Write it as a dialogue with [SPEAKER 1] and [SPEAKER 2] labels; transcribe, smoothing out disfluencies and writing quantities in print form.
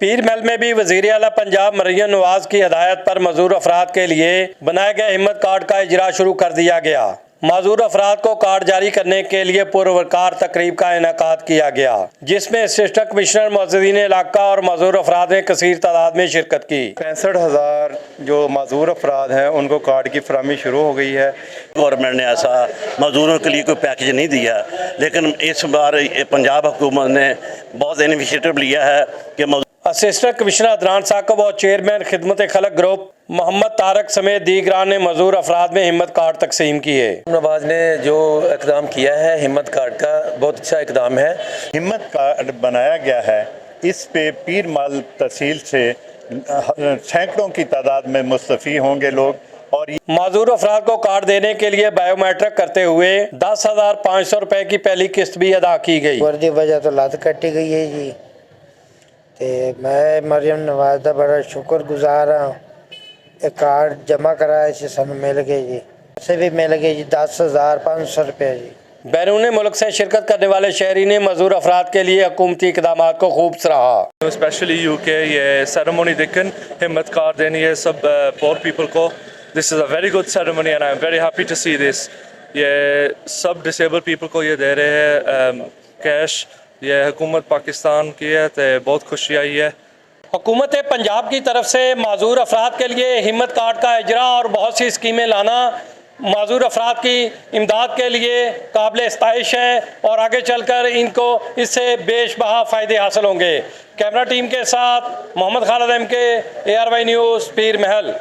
[SPEAKER 1] पीरमहल में भी वजीर आला पंजाब मरियम नवाज की हदायत पर मजूर अफराद के लिए बनाए गए हिम्मत कार्ड का इजरा शुरू कर दिया गया। माजूर अफराद को कार्ड जारी करने के लिए परोवकार तकरीब का इनेकाद किया गया, जिसमें असिस्टेंट कमिश्नर मौजूदीन इलाका और माजूर अफराद ने कसीर तादाद में शिरकत की।
[SPEAKER 2] 65,000 जो माजूर अफराद हैं उनको कार्ड की फराहमी शुरू हो गई है।
[SPEAKER 3] गवर्नमेंट ने ऐसा मजदूरों के लिए कोई पैकेज नहीं दिया, लेकिन इस बार पंजाब हुकूमत ने बहुत इनिशिएटिव लिया है कि
[SPEAKER 1] असिस्टेंट कमिश्नर अदनान साकब और चेयरमैन खिदमत खलक ग्रुप मोहम्मद तारक समेत दीगरान ने मजदूर अफराद में हिम्मत कार्ड तकसीम किए।
[SPEAKER 4] नवाज ने जो इकदाम किया है हिम्मत कार्ड का बहुत अच्छा इकदाम है।
[SPEAKER 2] हिम्मत कार्ड बनाया गया है, इस पे पीरमहल तहसील से सैकड़ों की तादाद में मुस्तफ़ी होंगे लोग। और
[SPEAKER 1] माजूर अफराद को कार्ड देने के लिए बायोमेट्रिक करते हुए 10,500 रुपए की पहली किस्त भी अदा की गई।
[SPEAKER 5] वर्दी वजह तो लात कटी गई है जी, ते मैं मरियम नवाज का बड़ा शुक्रगुजार हाँ। एक कार्ड जमा कराए से सन मिल गए जी, से भी मिल गए जी 10,500 रुपये जी।
[SPEAKER 1] बैरून मुल्क से शिरकत करने वाले शहरी ने मजदूर अफराद के लिए हुकूमती इक़दाम को खूब सराहा।
[SPEAKER 6] स्पेशली यूके ये सेरेमनी देखन हिम्मत कार्ड देनी है सब पोर पीपल को। This is a very good ceremony and I am very happy to see this. ये सब डिसेबल पीपल को ये दे रहे हैं कैश, ये हुकूमत पाकिस्तान की है, तो बहुत खुशी आई है।
[SPEAKER 1] हुकूमत पंजाब की तरफ से माजूर अफराद के लिए हिम्मत कार्ड का इजरा और बहुत सी स्कीमें लाना माजूर अफराद की इमदाद के लिए काबिल इस्ताइश है और आगे चलकर इनको इससे बेशबहा फ़ायदे हासिल होंगे। कैमरा टीम के साथ मोहम्मद खालिद के ARY न्यूज़ पीरमहल।